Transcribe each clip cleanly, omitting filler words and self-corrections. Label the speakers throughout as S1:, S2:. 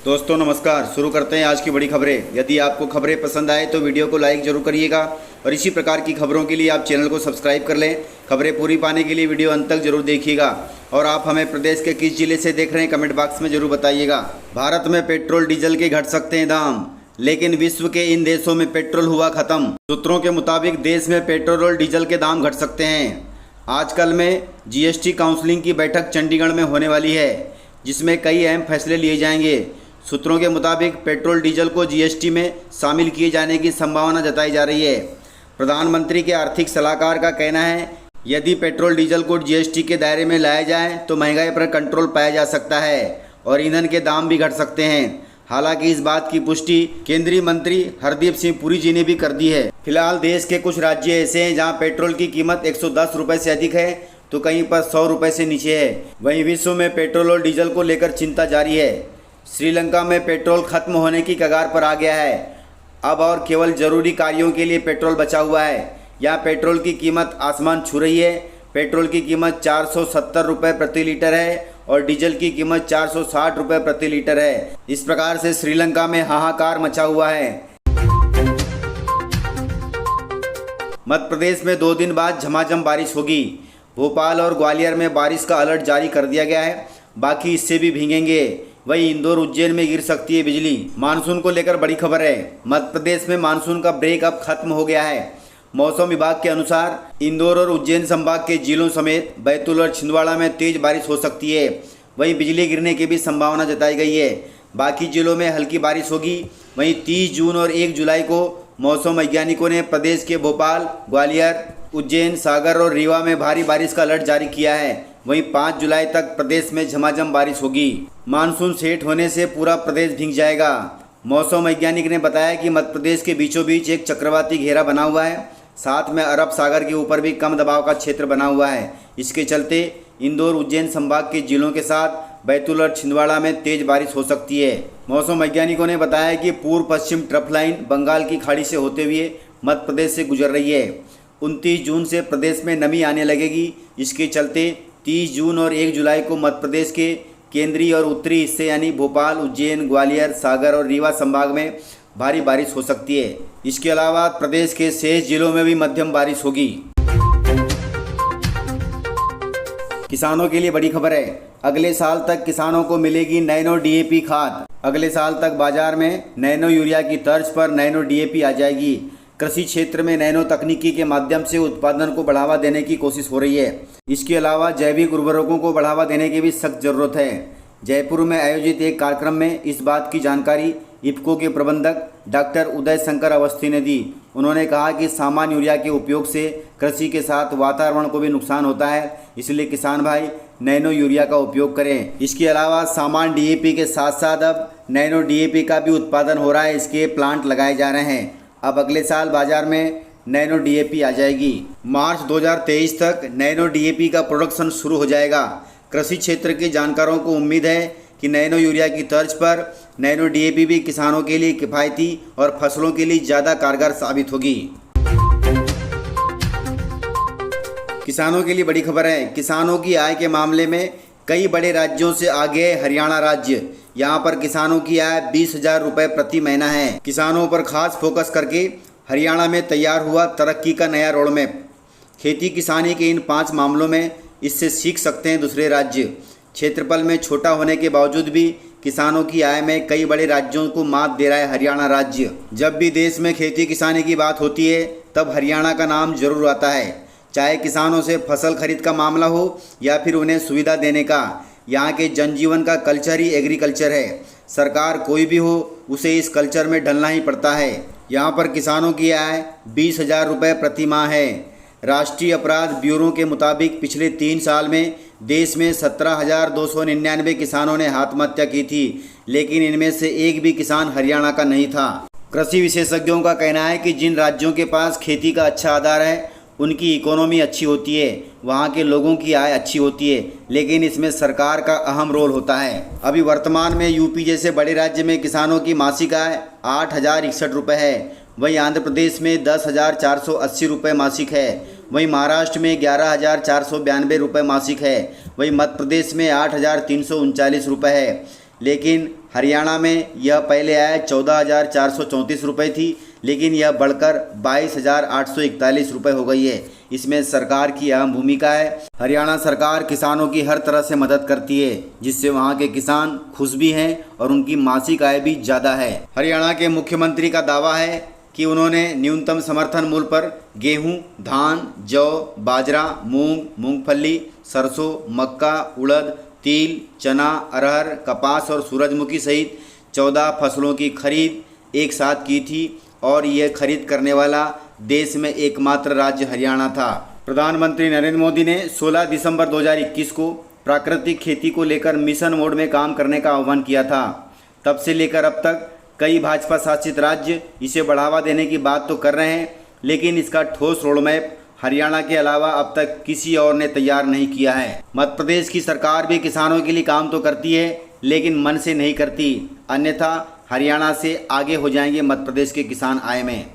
S1: दोस्तों नमस्कार। शुरू करते हैं आज की बड़ी खबरें। यदि आपको खबरें पसंद आए तो वीडियो को लाइक जरूर करिएगा और इसी प्रकार की खबरों के लिए आप चैनल को सब्सक्राइब कर लें। खबरें पूरी पाने के लिए वीडियो अंत तक जरूर देखिएगा। और आप हमें प्रदेश के किस जिले से देख रहे हैं कमेंट बॉक्स में जरूर बताइएगा। भारत में पेट्रोल डीजल के घट सकते हैं दाम, लेकिन विश्व के इन देशों में पेट्रोल हुआ खत्म। सूत्रों के मुताबिक देश में पेट्रोल और डीजल के दाम घट सकते हैं। आजकल में जीएसटी काउंसिलिंग की बैठक चंडीगढ़ में होने वाली है, जिसमें कई अहम फैसले लिए जाएंगे। सूत्रों के मुताबिक पेट्रोल डीजल को जीएसटी में शामिल किए जाने की संभावना जताई जा रही है। प्रधानमंत्री के आर्थिक सलाहकार का कहना है, यदि पेट्रोल डीजल को जीएसटी के दायरे में लाया जाए तो महंगाई पर कंट्रोल पाया जा सकता है और ईंधन के दाम भी घट सकते हैं। हालांकि इस बात की पुष्टि केंद्रीय मंत्री हरदीप सिंह पुरी जी ने भी कर दी है। फिलहाल देश के कुछ राज्य ऐसे हैं जहां पेट्रोल की कीमत 110 रुपये से अधिक है तो कहीं पर 100 रुपये से नीचे है। वहीं विश्व में पेट्रोल और डीजल को लेकर चिंता जारी है। श्रीलंका में पेट्रोल खत्म होने की कगार पर आ गया है। अब और केवल जरूरी कार्यों के लिए पेट्रोल बचा हुआ है। यहाँ पेट्रोल की कीमत आसमान छू रही है। पेट्रोल की कीमत 470 रुपये प्रति लीटर है और डीजल की कीमत 460 रुपये प्रति लीटर है। इस प्रकार से श्रीलंका में हाहाकार मचा हुआ है। मध्य प्रदेश में 2 दिन बाद झमाझम बारिश होगी। भोपाल और ग्वालियर में बारिश का अलर्ट जारी कर दिया गया है, बाकी इससे भी भीगेंगे। वहीं इंदौर उज्जैन में गिर सकती है बिजली। मानसून को लेकर बड़ी खबर है। मध्य प्रदेश में मानसून का ब्रेक अब खत्म हो गया है। मौसम विभाग के अनुसार इंदौर और उज्जैन संभाग के जिलों समेत बैतूल और छिंदवाड़ा में तेज बारिश हो सकती है। वहीं बिजली गिरने की भी संभावना जताई गई है। बाकी जिलों में हल्की बारिश होगी। वहीं 30 जून और 1 जुलाई को मौसम वैज्ञानिकों ने प्रदेश के भोपाल, ग्वालियर, उज्जैन, सागर और रीवा में भारी बारिश का अलर्ट जारी किया है। वहीं 5 जुलाई तक प्रदेश में झमाझम बारिश होगी। मानसून सेट होने से पूरा प्रदेश भीग जाएगा। मौसम वैज्ञानिक ने बताया कि मध्य प्रदेश के बीचों बीच एक चक्रवाती घेरा बना हुआ है, साथ में अरब सागर के ऊपर भी कम दबाव का क्षेत्र बना हुआ है। इसके चलते इंदौर उज्जैन संभाग के जिलों के साथ बैतूल और छिंदवाड़ा में तेज बारिश हो सकती है। मौसम वैज्ञानिकों ने बताया कि पूर्व पश्चिम ट्रफ लाइन बंगाल की खाड़ी से होते हुए मध्य प्रदेश से गुजर रही है। 29 जून से प्रदेश में नमी आने लगेगी। इसके चलते 30 जून और 1 जुलाई को मध्य प्रदेश के केंद्रीय और उत्तरी हिस्से यानी भोपाल, उज्जैन, ग्वालियर, सागर और रीवा संभाग में भारी बारिश हो सकती है। इसके अलावा प्रदेश के शेष जिलों में भी मध्यम बारिश होगी। किसानों के लिए बड़ी खबर है। अगले साल तक किसानों को मिलेगी नैनो डीएपी खाद। अगले साल तक बाजार में नैनो यूरिया की तर्ज पर नैनो डीएपी आ जाएगी। कृषि क्षेत्र में नैनो तकनीकी के माध्यम से उत्पादन को बढ़ावा देने की कोशिश हो रही है। इसके अलावा जैविक उर्वरकों को बढ़ावा देने की भी सख्त जरूरत है। जयपुर में आयोजित एक कार्यक्रम में इस बात की जानकारी इफ्को के प्रबंधक डॉक्टर उदय शंकर अवस्थी ने दी। उन्होंने कहा कि सामान्य यूरिया के उपयोग से कृषि के साथ वातावरण को भी नुकसान होता है, इसलिए किसान भाई नैनो यूरिया का उपयोग करें। इसके अलावा सामान्य डीएपी के साथ साथ अब नैनो डीएपी का भी उत्पादन हो रहा है। इसके प्लांट लगाए जा रहे हैं। अब अगले साल बाजार में नैनो डीएपी आ जाएगी। मार्च 2023 तक नैनो डीएपी का प्रोडक्शन शुरू हो जाएगा। कृषि क्षेत्र के जानकारों को उम्मीद है कि नैनो यूरिया की तर्ज पर नैनो डीएपी भी किसानों के लिए किफ़ायती और फसलों के लिए ज़्यादा कारगर साबित होगी। किसानों के लिए बड़ी खबर है। किसानों की आय के मामले में कई बड़े राज्यों से आगे है हरियाणा राज्य। यहाँ पर किसानों की आय 20,000 रुपये प्रति महीना है। किसानों पर खास फोकस करके हरियाणा में तैयार हुआ तरक्की का नया रोड मैप। खेती किसानी के इन 5 मामलों में इससे सीख सकते हैं दूसरे राज्य। क्षेत्रफल में छोटा होने के बावजूद भी किसानों की आय में कई बड़े राज्यों को मात दे रहा है हरियाणा राज्य। जब भी देश में खेती किसानी की बात होती है तब हरियाणा का नाम जरूर आता है, चाहे किसानों से फसल खरीद का मामला हो या फिर उन्हें सुविधा देने का। यहाँ के जनजीवन का कल्चर ही एग्रीकल्चर है। सरकार कोई भी हो उसे इस कल्चर में ढलना ही पड़ता है। यहाँ पर किसानों की आय 20,000 रुपये प्रति माह है। राष्ट्रीय अपराध ब्यूरो के मुताबिक पिछले 3 साल में देश में 17,299 किसानों ने आत्महत्या की थी, लेकिन इनमें से एक भी किसान हरियाणा का नहीं था। कृषि विशेषज्ञों का कहना है कि जिन राज्यों के पास खेती का अच्छा आधार है उनकी इकोनॉमी अच्छी होती है, वहाँ के लोगों की आय अच्छी होती है, लेकिन इसमें सरकार का अहम रोल होता है। अभी वर्तमान में यूपी जैसे बड़े राज्य में किसानों की मासिक आय 8,061 रुपये है। वहीं आंध्र प्रदेश में 10,480 रुपये मासिक है। वहीं महाराष्ट्र में 11,492 रुपये मासिक है। वहीं मध्य प्रदेश में 8,339 रुपये है। लेकिन हरियाणा में यह पहले आय 14,434 रुपये थी, लेकिन यह बढ़कर 22,841 रुपये हो गई है। इसमें सरकार की अहम भूमिका है। हरियाणा सरकार किसानों की हर तरह से मदद करती है, जिससे वहां के किसान खुश भी हैं और उनकी मासिक आय भी ज़्यादा है। हरियाणा के मुख्यमंत्री का दावा है कि उन्होंने न्यूनतम समर्थन मूल्य पर गेहूं, धान, जौ, बाजरा, मूंग, मूंगफली, सरसों, मक्का, उड़द, तिल, चना, अरहर, कपास और सूरजमुखी सहित 14 फसलों की खरीद एक साथ की थी और यह खरीद करने वाला देश में एकमात्र राज्य हरियाणा था। प्रधानमंत्री नरेंद्र मोदी ने 16 दिसंबर 2021 को प्राकृतिक खेती को लेकर मिशन मोड में काम करने का आह्वान किया था। तब से लेकर अब तक कई भाजपा शासित राज्य इसे बढ़ावा देने की बात तो कर रहे हैं, लेकिन इसका ठोस रोडमैप हरियाणा के अलावा अब तक किसी और ने तैयार नहीं किया है। मध्य प्रदेश की सरकार भी किसानों के लिए काम तो करती है, लेकिन मन से नहीं करती, अन्यथा हरियाणा से आगे हो जाएंगे मध्य प्रदेश के किसान आय में।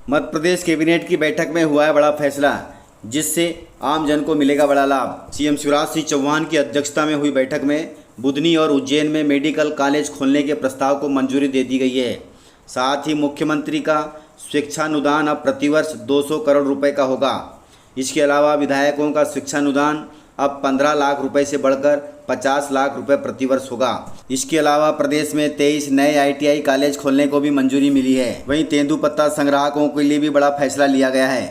S1: मध्य प्रदेश कैबिनेट की बैठक में हुआ है बड़ा फैसला, जिससे आम जन को मिलेगा बड़ा लाभ। सीएम शिवराज सिंह चौहान की अध्यक्षता में हुई बैठक में बुधनी और उज्जैन में मेडिकल कॉलेज खोलने के प्रस्ताव को मंजूरी दे दी गई है। साथ ही मुख्यमंत्री का शिक्षानुदान अब प्रतिवर्ष 200 करोड़ रुपए का होगा। इसके अलावा विधायकों का शिक्षानुदान अब 15 लाख रुपए से बढ़कर 50 लाख रुपए प्रतिवर्ष होगा। इसके अलावा प्रदेश में 23 नए ITI कॉलेज खोलने को भी मंजूरी मिली है। वहीं तेंदुपत्ता संग्राहकों के लिए भी बड़ा फैसला लिया गया है।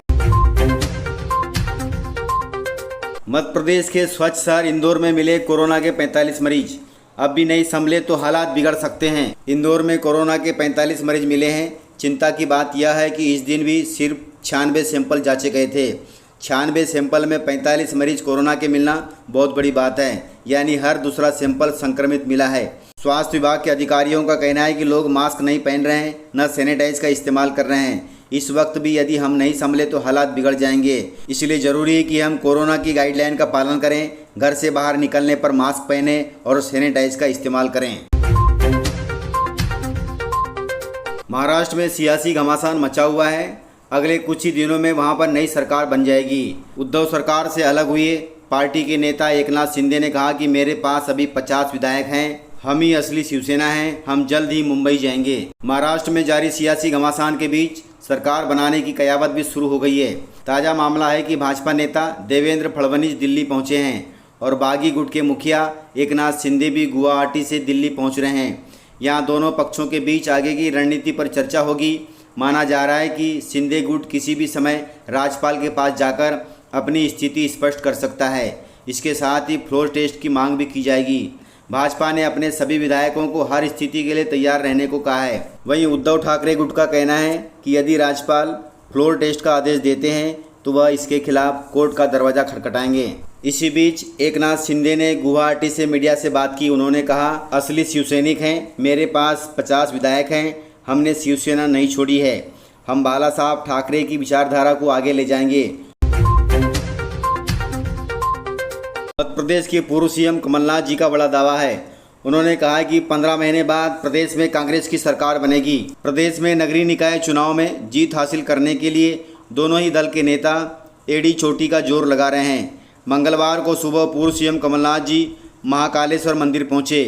S1: मध्य प्रदेश के स्वच्छ शहर इंदौर में मिले कोरोना के 45 मरीज। अब भी नहीं संभले तो हालात बिगड़ सकते हैं। इंदौर में कोरोना के 45 मरीज मिले हैं। चिंता की बात यह है कि इस दिन भी सिर्फ 96 सैंपल जांचे गए थे। 96 सैंपल में 45 मरीज कोरोना के मिलना बहुत बड़ी बात है, यानी हर दूसरा सैंपल संक्रमित मिला है। स्वास्थ्य विभाग के अधिकारियों का कहना है कि लोग मास्क नहीं पहन रहे हैं, न सैनिटाइज का इस्तेमाल कर रहे हैं। इस वक्त भी यदि हम नहीं संभले तो हालात बिगड़ जाएंगे। इसलिए ज़रूरी है कि हम कोरोना की गाइडलाइन का पालन करें, घर से बाहर निकलने पर मास्क पहने और सैनिटाइज का इस्तेमाल करें। महाराष्ट्र में सियासी घमासान मचा हुआ है। अगले कुछ ही दिनों में वहां पर नई सरकार बन जाएगी। उद्धव सरकार से अलग हुए पार्टी के नेता एकनाथ शिंदे ने कहा कि मेरे पास अभी 50 विधायक हैं, हम ही असली शिवसेना हैं, हम जल्द ही मुंबई जाएंगे। महाराष्ट्र में जारी सियासी घमासान के बीच सरकार बनाने की कयावत भी शुरू हो गई है। ताज़ा मामला है कि भाजपा नेता देवेंद्र फडणवीस दिल्ली पहुंचे हैं और बागी गुट के मुखिया एकनाथ शिंदे भी गुवाहाटी से दिल्ली पहुंच रहे हैं। यहाँ दोनों पक्षों के बीच आगे की रणनीति पर चर्चा होगी। माना जा रहा है कि शिंदे गुट किसी भी समय राज्यपाल के पास जाकर अपनी स्थिति स्पष्ट कर सकता है। इसके साथ ही फ्लोर टेस्ट की मांग भी की जाएगी। भाजपा ने अपने सभी विधायकों को हर स्थिति के लिए तैयार रहने को कहा है। वहीं उद्धव ठाकरे गुट का कहना है कि यदि राज्यपाल फ्लोर टेस्ट का आदेश देते हैं तो वह इसके खिलाफ कोर्ट का दरवाजा खटखटाएंगे। इसी बीच एकनाथ शिंदे ने गुवाहाटी से मीडिया से बात की। उन्होंने कहा, असली शिवसैनिक हैं, मेरे पास 50 विधायक हैं, हमने शिवसेना नहीं छोड़ी है, हम बाला साहब ठाकरे की विचारधारा को आगे ले जाएंगे। मध्य प्रदेश के पूर्व सीएम कमलनाथ जी का बड़ा दावा है। उन्होंने कहा कि 15 महीने बाद प्रदेश में कांग्रेस की सरकार बनेगी। प्रदेश में नगरीय निकाय चुनाव में जीत हासिल करने के लिए दोनों ही दल के नेता एड़ी चोटी का जोर लगा रहे हैं। मंगलवार को सुबह पूर्व सीएम कमलनाथ जी महाकालेश्वर मंदिर पहुंचे।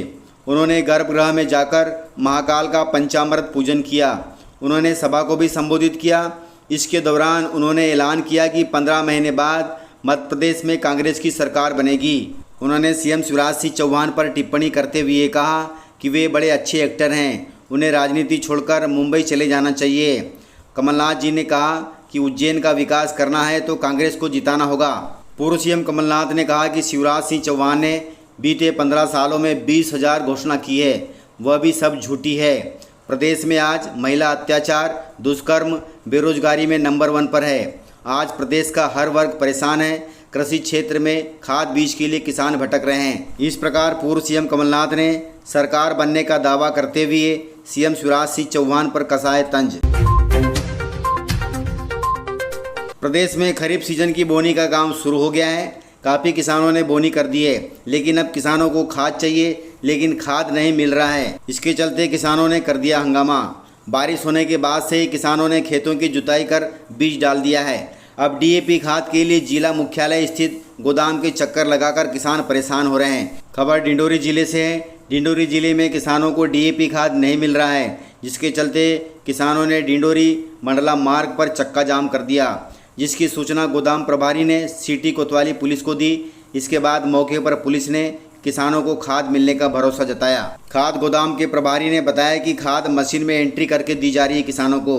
S1: उन्होंने गर्भगृह में जाकर महाकाल का पंचामृत पूजन किया। उन्होंने सभा को भी संबोधित किया। इसके दौरान उन्होंने ऐलान किया कि 15 महीने बाद मध्य प्रदेश में कांग्रेस की सरकार बनेगी। उन्होंने सीएम शिवराज सिंह चौहान पर टिप्पणी करते हुए कहा कि वे बड़े अच्छे एक्टर हैं, उन्हें राजनीति छोड़कर मुंबई चले जाना चाहिए। कमलनाथ जी ने कहा कि उज्जैन का विकास करना है तो कांग्रेस को जिताना होगा। पूर्व सीएम कमलनाथ ने कहा कि शिवराज सिंह चौहान ने बीते 15 सालों में 20,000 घोषणा की है, वह भी सब झूठी है। प्रदेश में आज महिला अत्याचार, दुष्कर्म, बेरोजगारी में नंबर 1 पर है। आज प्रदेश का हर वर्ग परेशान है। कृषि क्षेत्र में खाद बीज के लिए किसान भटक रहे हैं। इस प्रकार पूर्व सीएम कमलनाथ ने सरकार बनने का दावा करते हुए सीएम शिवराज सिंह चौहान पर कसा है तंज। प्रदेश में खरीफ सीजन की बोनी का काम शुरू हो गया है। काफ़ी किसानों ने बोनी कर दी है, लेकिन अब किसानों को खाद चाहिए, लेकिन खाद नहीं मिल रहा है। इसके चलते किसानों ने कर दिया हंगामा। बारिश होने के बाद से ही किसानों ने खेतों की जुताई कर बीज डाल दिया है। अब DAP खाद के लिए जिला मुख्यालय स्थित गोदाम के चक्कर लगाकर किसान परेशान हो रहे हैं। खबर डिंडोरी जिले से है। डिंडोरी जिले में किसानों को डीएपी खाद नहीं मिल रहा है, जिसके चलते किसानों ने डिंडोरी मंडला मार्ग पर चक्का जाम कर दिया, जिसकी सूचना गोदाम प्रभारी ने सिटी कोतवाली पुलिस को दी। इसके बाद मौके पर पुलिस ने किसानों को खाद मिलने का भरोसा जताया। खाद गोदाम के प्रभारी ने बताया कि खाद मशीन में एंट्री करके दी जा रही है किसानों को।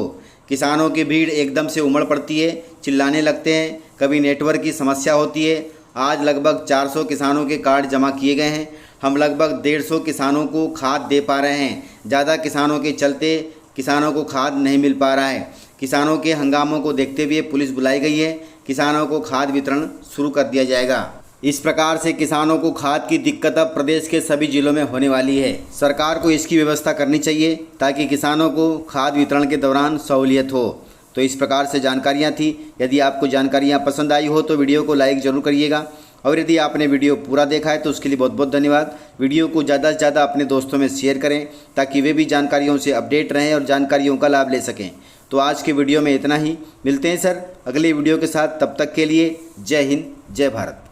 S1: किसानों की भीड़ एकदम से उमड़ पड़ती है, चिल्लाने लगते हैं, कभी नेटवर्क की समस्या होती है। आज लगभग 400 किसानों के कार्ड जमा किए गए हैं। हम लगभग 150 किसानों को खाद दे पा रहे हैं। ज़्यादा किसानों के चलते किसानों को खाद नहीं मिल पा रहा है। किसानों के हंगामों को देखते हुए पुलिस बुलाई गई है। किसानों को खाद वितरण शुरू कर दिया जाएगा। इस प्रकार से किसानों को खाद की दिक्कत अब प्रदेश के सभी जिलों में होने वाली है। सरकार को इसकी व्यवस्था करनी चाहिए ताकि किसानों को खाद वितरण के दौरान सहूलियत हो। तो इस प्रकार से जानकारियाँ थी। यदि आपको जानकारियाँ पसंद आई हो तो वीडियो को लाइक ज़रूर करिएगा, और यदि आपने वीडियो पूरा देखा है तो उसके लिए बहुत बहुत धन्यवाद। वीडियो को ज़्यादा से ज़्यादा अपने दोस्तों में शेयर करें ताकि वे भी जानकारियों से अपडेट रहें और जानकारियों का लाभ ले सकें। तो आज के वीडियो में इतना ही। मिलते हैं सर अगले वीडियो के साथ। तब तक के लिए जय हिंद, जय भारत।